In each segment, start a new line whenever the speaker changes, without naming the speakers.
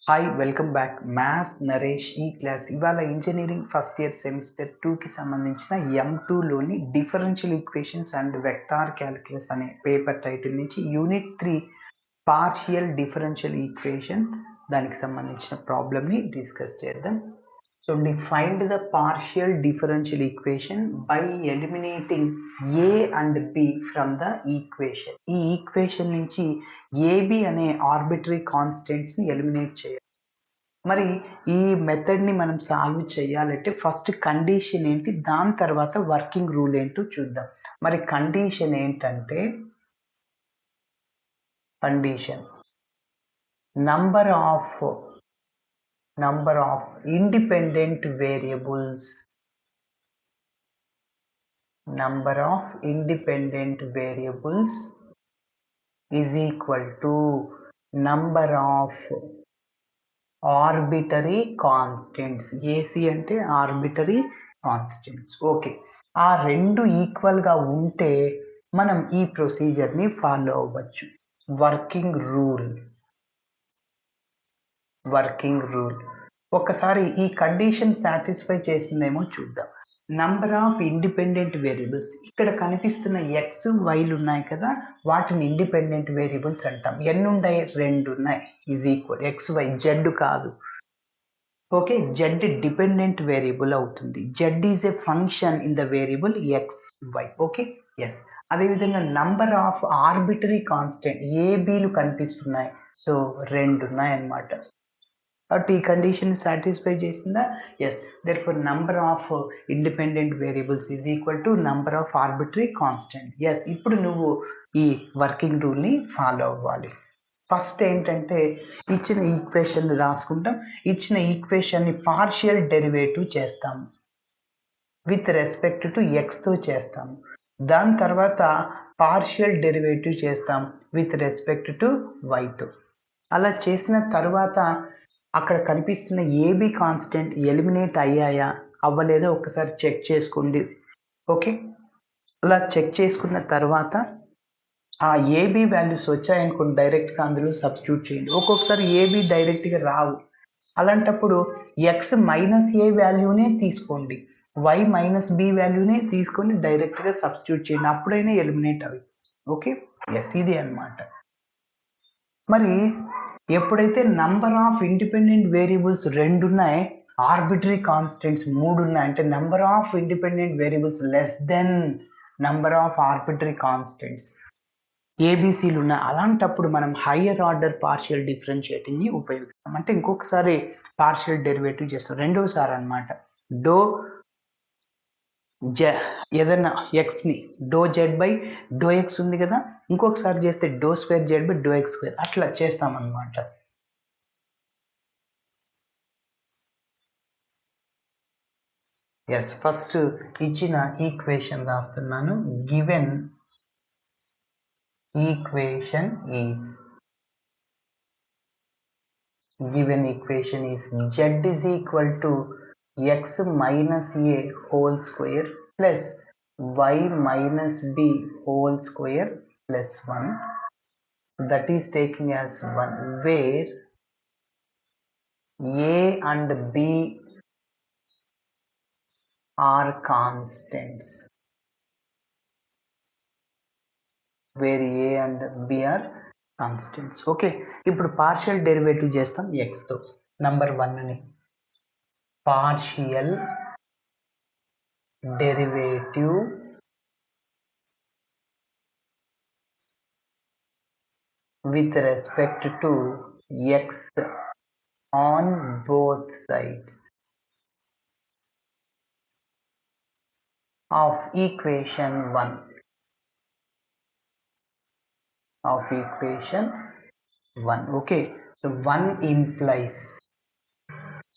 Hi welcome back maths Naresh ఈ class ఇవాళ engineering first year semester 2కి సంబంధించిన M2లోని differential equations and vector calculus అనే పేపర్ టైటిల్ నుంచి యూనిట్ 3 పార్షియల్ డిఫరెన్షియల్ ఈక్వేషన్ దానికి సంబంధించిన ప్రాబ్లమ్ని డిస్కస్ చేద్దాం. So find the partial differential equation by eliminating a and b from the equation. ఈ ఈక్వేషన్ నుంచి ab అనే ఆర్బిటరీ కాన్స్టెంట్స్ ని ఎలిమినేట్ చేయాలి. మరి ఈ మెథడ్ ని మనం సాల్వ్ చేయాలంటే ఫస్ట్ కండిషన్ ఏంటి, దాని తర్వాత వర్కింగ్ రూల్ ఏంటో చూద్దాం. మరి కండిషన్ ఏంటంటే condition number of independent variables is equal to number of arbitrary constants. AC అంటే arbitrary constants. ఓకే, ఆ రెండు ఈక్వల్ గా ఉంటే మనం ఈ ప్రొసీజర్ ని ఫాలో అవ్వచ్చు. వర్కింగ్ రూల్ ఒకసారి ఈ కండిషన్ సాటిస్ఫై చేసిందేమో చూద్దాం. నంబర్ ఆఫ్ ఇండిపెండెంట్ వేరియబుల్స్, ఇక్కడ కనిపిస్తున్న ఎక్స్ వైలు ఉన్నాయి కదా, వాటిని ఇండిపెండెంట్ వేరియబుల్స్ అంటాం. ఎన్ని ఉన్నాయి? 2 ఉన్నాయి. Is equal x y, z కాదు. ఓకే, జెడ్ డిపెండెంట్ వేరియబుల్ అవుతుంది. Z is a function in the variable x y. Okay, yes. అదేవిధంగా నంబర్ ఆఫ్ ఆర్బిటరీ కాన్స్టెంట్ ఏబీలు కనిపిస్తున్నాయి. సో 2 ఉన్నాయి అన్నమాట. కాబట్టి ఈ కండిషన్ సాటిస్ఫై చేసిందా? Yes. Therefore number of independent variables is equal to number of arbitrary constant. Yes, ఇప్పుడు నువ్వు ఈ వర్కింగ్ రూల్ని ఫాలో అవ్వాలి. ఫస్ట్ ఏంటంటే ఇచ్చిన ఈక్వేషన్ రాసుకుంటాం. ఇచ్చిన ఈక్వేషన్ని పార్షియల్ డెరివేటివ్ చేస్తాము, విత్ రెస్పెక్ట్ టు ఎక్స్తో చేస్తాము. దాని తర్వాత పార్షియల్ డెరివేటివ్ చేస్తాం విత్ రెస్పెక్ట్ టు వైతో. అలా చేసిన తర్వాత అక్కడ కనిపిస్తున్న ఏబి కాన్స్టెంట్ ఎలిమినేట్ అయ్యాయా అవ్వలేదో ఒకసారి చెక్ చేసుకోండి. ఓకే, అలా చెక్ చేసుకున్న తర్వాత ఆ ఏబి వాల్యూస్ వచ్చాయనుకోండి, డైరెక్ట్గా అందులో సబ్స్టిట్యూట్ చేయండి. ఒక్కొక్కసారి ఏబి డైరెక్ట్గా రావు, అలాంటప్పుడు ఎక్స్ మైనస్ ఏ వాల్యూనే తీసుకోండి, వై మైనస్ బి వాల్యూనే తీసుకొని డైరెక్ట్గా సబ్స్టిట్యూట్ చేయండి, అప్పుడైనా ఎలిమినేట్ అవి. ఓకే, ఎస్, ఇది అన్నమాట. మరి ఎప్పుడైతే నంబర్ ఆఫ్ ఇండిపెండెంట్ వేరియబుల్స్ 2 ఉన్నాయి, ఆర్బిటరీ కాన్స్టెంట్స్ 3 ఉన్నాయి, అంటే number of independent variables less than number of arbitrary constants ఏబిసిలు ఉన్నాయి, అలాంటప్పుడు మనం హయ్యర్ ఆర్డర్ పార్షియల్ డిఫరెన్షియేటింగ్ని ఉపయోగిస్తాం. అంటే ఇంకొకసారి పార్షియల్ డెరివేటివ్ చేస్తాం, రెండోసారి అన్నమాట. ఏదైనా ఎక్స్ని do z by do x ఉంది కదా, ఇంకొకసారి చేస్తే do square z by do x square, అట్లా చేస్తామన్నమాట. ఎస్, ఫస్ట్ ఇచ్చిన ఈక్వేషన్ రాస్తున్నాను. Given equation is z is equal to x minus a whole square plus y minus b whole square plus 1. So that is taking as 1, where a and b are constants. Okay, ఇప్పుడు partial derivative చేస్తాం ఎక్స్తో. Number 1ని partial derivative with respect to x on both sides of equation 1. Okay, so 1 implies,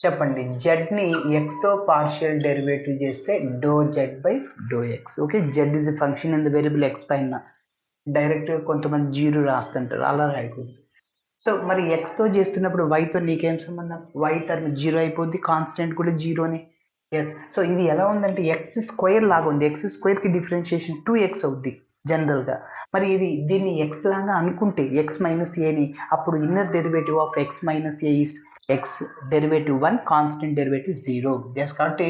చెప్పండి, జెడ్ని ఎక్స్తో partial derivative చేస్తే do z by do x. Okay, z is a function in the variable x పైన, డైరెక్ట్గా కొంతమంది 0 రాస్తుంటారు, అలా రాయకూడదు. సో మరి ఎక్స్తో చేస్తున్నప్పుడు వైతో నీకేం సంబంధం? వై టర్మ్ 0 అయిపోద్ది, కాన్స్టెంట్ కూడా 0నే. ఎస్, సో ఇది ఎలా ఉందంటే ఎక్స్ స్క్వేర్ లాగా ఉంది. ఎక్స్ స్క్వేర్కి డిఫరెన్షియేషన్ 2x అవుద్ది జనరల్గా. మరి దీన్ని ఎక్స్ లాగా అనుకుంటే ఎక్స్ మైనస్ ఏని, అప్పుడు inner derivative of x minus a is x derivative 1 constant derivative 0 just కాబట్టి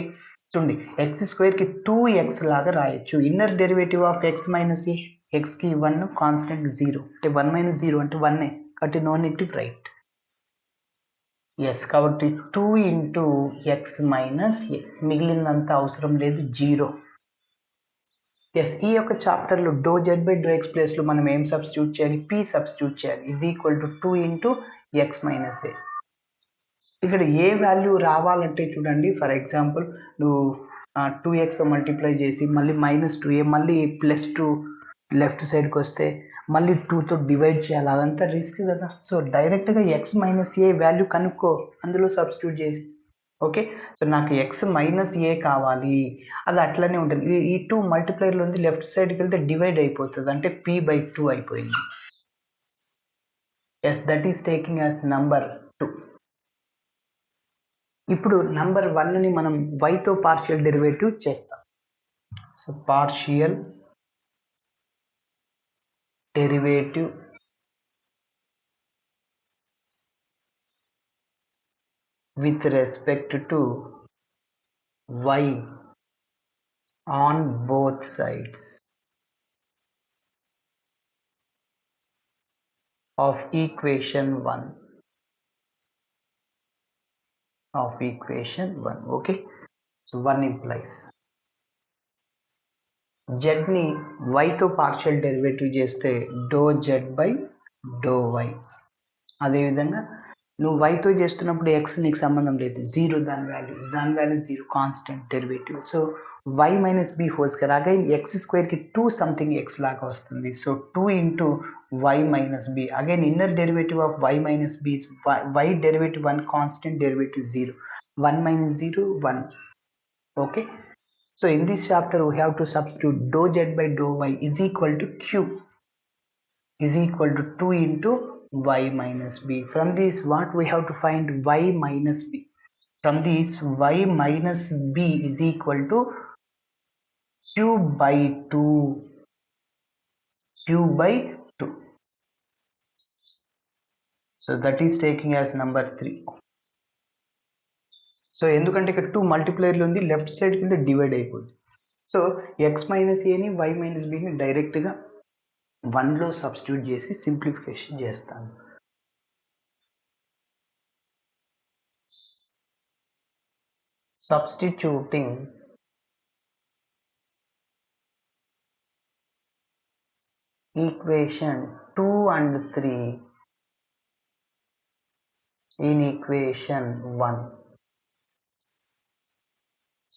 చూడండి ఎక్స్ స్క్వేర్కి 2x లాగా రాయొచ్చు. Inner derivative of x minus a ఎక్స్కి 1 కాన్స్టెంట్ 0 అంటే 1 మైనస్ 0 అంటే 1 కాబట్టి no need to write. Yes కాబట్టి 2 ఇంటూ ఎక్స్ మైనస్ ఏ మిగిలిందంతా అవసరం లేదు 0. ఎస్ ఈ యొక్క చాప్టర్లో do z by do x ప్లేస్లో మనం ఏం సబ్స్టిట్యూట్ చేయాలి, పీ సబ్స్టిట్యూట్ చేయాలి. Is equal to 2 into x minus a. ఇక్కడ ఏ వాల్యూ రావాలంటే చూడండి, ఫర్ ఎగ్జాంపుల్ నువ్వు 2x మల్టిప్లై చేసి మళ్ళీ -2a మళ్ళీ +2 లెఫ్ట్ సైడ్కి వస్తే మళ్ళీ 2తో డివైడ్ చేయాలి, అదంతా రిస్క్ కదా. సో డైరెక్ట్గా ఎక్స్ మైనస్ ఏ వాల్యూ కనుక్కో, అందులో సబ్స్టిట్యూట్ చేసి. ఓకే, సో నాకు ఎక్స్ మైనస్ ఏ కావాలి, అది అట్లనే ఉంటుంది. ఈ 2 మల్టిప్లైర్లో ఉంది, లెఫ్ట్ సైడ్కి వెళ్తే డివైడ్ అయిపోతుంది, అంటే p/2 అయిపోయింది. Yes that is taking as number 2. ఇప్పుడు నంబర్ 1ని మనం yతో పార్షియల్ డెరివేటివ్ చేస్తాం. So partial derivative with respect to y on both sides of equation 1 okay. So 1 implies z ని y తో పార్షియల్ డెరివేటివ్ చేస్తే do z by do y. అదేవిధంగా నువ్వు వైతో చేస్తున్నప్పుడు ఎక్స్ నీకు సంబంధం లేదు, 0 దాని value 0 constant derivative. So y minus b whole square again x స్క్వేర్కి 2 సంథింగ్ ఎక్స్ లాగా వస్తుంది. So 2 into y minus b again inner derivative of y minus b y derivative 1 constant derivative 0 1 minus 0 1. okay, so in this chapter we have to substitute dou z by dou y is equal to q is equal to 2 into y minus b. From this what we have to find y minus b. From this y minus b is equal to q by 2 q by 2. So that is taking as number 3. So ఎందుకంటే ఇక్కడ 2 మల్టిప్లైర్లు ఉంది, left side కింద divide అయిపోతుంది. So X minus ఏని y minus బిని డైరెక్ట్గా 1లో substitute చేసి simplification చేస్తాను. Substituting equation 2 and 3 in equation 1.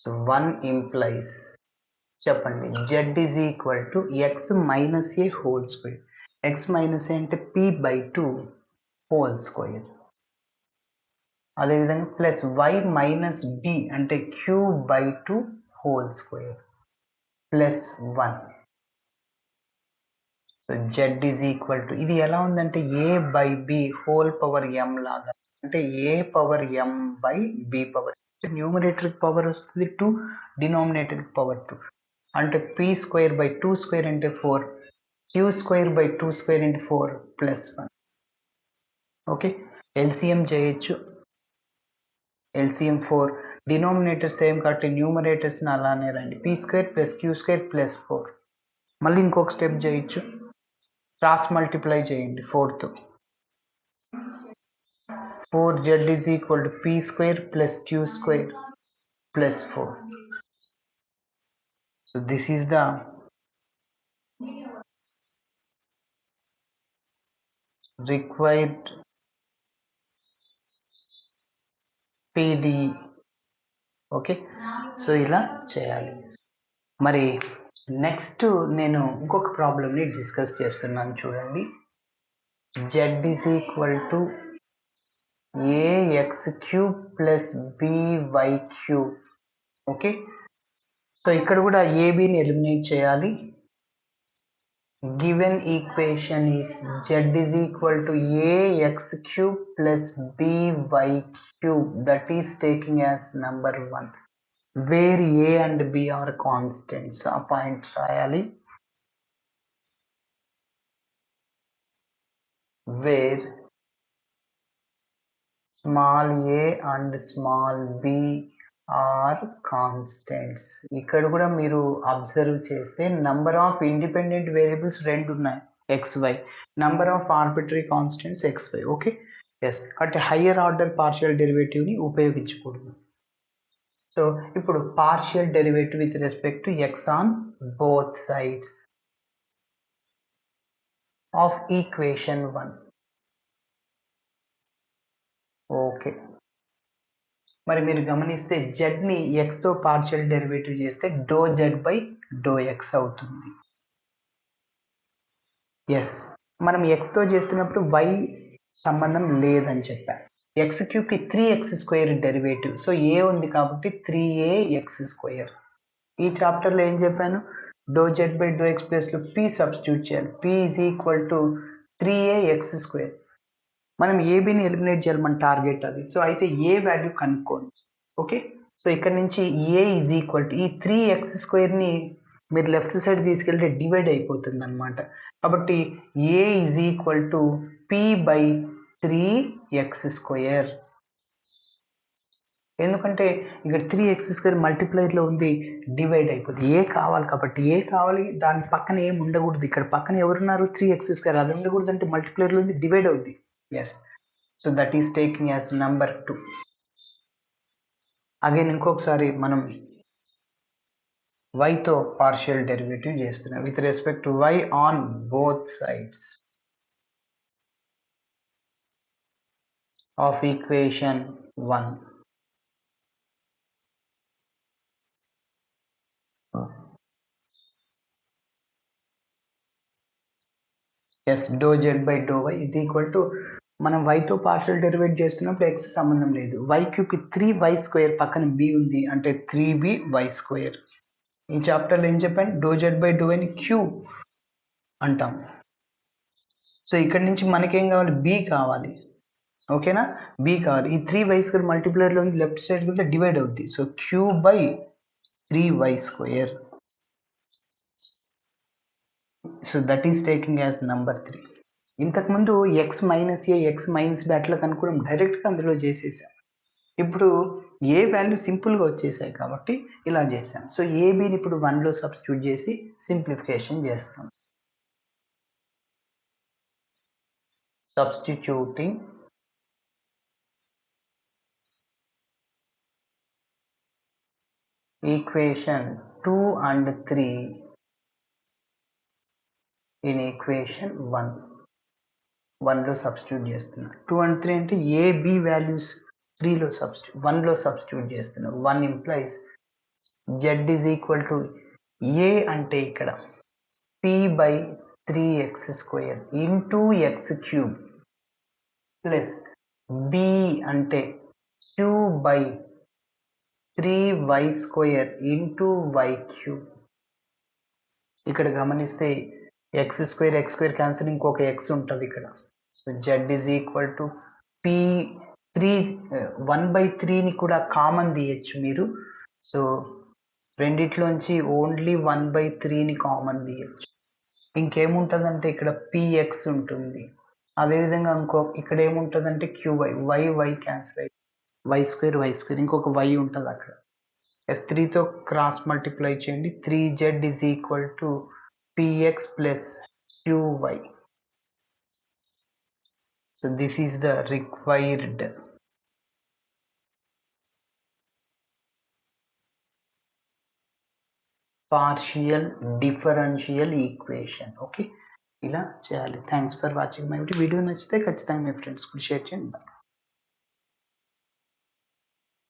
So 1 implies చెప్పండి z is equal to x minus a whole square. x minus a అంటే p/2 whole square. అదేవిధంగా plus y minus b అంటే q/2 whole square plus 1. So z is equal to ఇది ఎలా ఉందంటే a/b whole power m లాగా, అంటే a power m by b power, numerator power వస్తుంది 2, denominator power 2, అంటే p స్క్వేర్ బై 2 స్క్వేర్ అంటే 4, q square by 2 square అంటే 4 plus 1. Okay, LCM చేయొచ్చు, ఎల్సిఎం 4, డినామినేటర్ సేమ్ కాబట్టి న్యూమరేటర్స్ని అలానే రండి, p square plus q square plus 4. మళ్ళీ ఇంకొక స్టెప్ చేయొచ్చు, క్రాస్ మల్టిప్లై చేయండి 4తో. 4z is equal to p square plus q square plus 4. So this is the required PDE. Okay, so ఇలా చేయాలి. మరి నెక్స్ట్ నేను ఇంకొక ప్రాబ్లమ్ని డిస్కస్ చేస్తున్నాను చూడండి. z is equal to ax cube plus by cube. Okay, so ఇక్కడ కూడా ఏబిని ఎలిమినేట్ చేయాలి. Given equation is z is equal to ax cube plus by cube, that is taking as number 1, where a and b are constants. ఆ point రాయాలి, where small a and small b are constants. ఇక్కడ కూడా మీరు observe చేస్తే number of independent variables 2 ఉన్నాయి, xy. Number of arbitrary constants xy. Okay, yes. కాబట్టి higher order partial డెరివేటివ్ని ఉపయోగించకూడదు. సో ఇప్పుడు partial derivative with respect to x on both sides of equation 1. Okay, మరి మీరు గమనిస్తే జెడ్ని ఎక్స్తో పార్షియల్ డెరివేటివ్ చేస్తే do z by do x అవుతుంది. ఎస్, మనం ఎక్స్తో చేస్తున్నప్పుడు వై సంబంధం లేదని చెప్పాం. ఎక్స్ క్యూబ్కి 3x² డెరివేటివ్, సో ఏ ఉంది కాబట్టి 3ax². ఈ చాప్టర్లో ఏం చెప్పాను, do z by do x ప్లేస్లో పి సబ్స్టిట్యూట్ చేయాలి. P is equal to 3ax². మనం ఏబిని ఎలిమినేట్ చేయాలి, మన టార్గెట్ అది. సో అయితే ఏ వాల్యూ కనుక్కోండి. ఓకే, సో ఇక్కడ నుంచి ఏ ఈజ్ ఈక్వల్ టు ఈ 3x² మీరు లెఫ్ట్ సైడ్ తీసుకెళ్తే డివైడ్ అయిపోతుంది అనమాట. కాబట్టి a is equal to p by 3x². ఎందుకంటే ఇక్కడ 3x² మల్టిప్లైర్లో ఉంది, డివైడ్ అయిపోతుంది. ఏ కావాలి కాబట్టి ఏ కావాలి, దాని పక్కన ఏం ఉండకూడదు. ఇక్కడ పక్కన ఎవరున్నారు, 3x², అది ఉండకూడదు అంటే మల్టిప్లైర్లో ఉంది, డివైడ్ అవుద్ది. Yes, so that is taking as number 2. Again ఇంకొకసారి మనం వైతో పార్షియల్ డెరివేటివ్ చేస్తున్నాం with respect to y on both sides of equation 1. Yes, do z by do y is equal to, మనం వైతో పార్షియల్ డెరివేట్ చేస్తున్నప్పుడు ఎక్స్ సంబంధం లేదు. వై క్యూబ్కి 3y² పక్కన బి ఉంది అంటే 3by². ఈ చాప్టర్లో ఏం చెప్పాను, డో జెడ్ బై డో వైని క్యూ అంటాం. సో ఇక్కడ నుంచి మనకేం కావాలి, బి కావాలి. ఓకేనా, బి కావాలి. ఈ 3y² మల్టిప్లైర్లో ఉంది, లెఫ్ట్ సైడ్కి వెళ్తే డివైడ్ అవుద్ది. So q by 3y². So that is taking as number 3. ఇంతకుముందు x minus a, x minus b అట్లా కనుక్కోవడం డైరెక్ట్గా అందులో చేసేసాం. ఇప్పుడు ఏ వాల్యూ సింపుల్గా వచ్చేసాయి కాబట్టి ఇలా చేసాం. సో ఏబిని ఇప్పుడు 1లో సబ్స్టిట్యూట్ చేసి సింప్లిఫికేషన్ చేస్తాం. Substituting equation 2 and 3 in equation 1లో సబ్స్టిట్యూట్ చేస్తున్నా. 2 and 3 అంటే ఏ బి వాల్యూస్ 1లో సబ్స్టిట్యూట్ చేస్తున్నా. 1 implies z is equal to a అంటే ఇక్కడ p by 3x² into x³ plus b అంటే q by 3y² into y³. ఇక్కడ గమనిస్తే x² క్యాన్సిల్, ఇంకొక x ఉంటుంది ఇక్కడ. So z is equal to p 1/3ని కూడా కామన్ తీయచ్చు మీరు. సో రెండిట్లోంచి ఓన్లీ 1/3ని కామన్ తీయచ్చు. ఇంకేముంటుందంటే ఇక్కడ px ఉంటుంది. అదేవిధంగా ఇక్కడ ఏముంటుందంటే qy, y క్యాన్సిల్ అయ్యి y² ఇంకొక y ఉంటుంది అక్కడ. S3తో క్రాస్ మల్టిప్లై చేయండి. 3z is equal to px plus qy. So this is the required partial differential equation. Okay, ఇలా చేయాలి. Thanks for watching my video. నచ్చితే ఖచ్చితంగా మీ ఫ్రెండ్స్కి షేర్ చేయండి.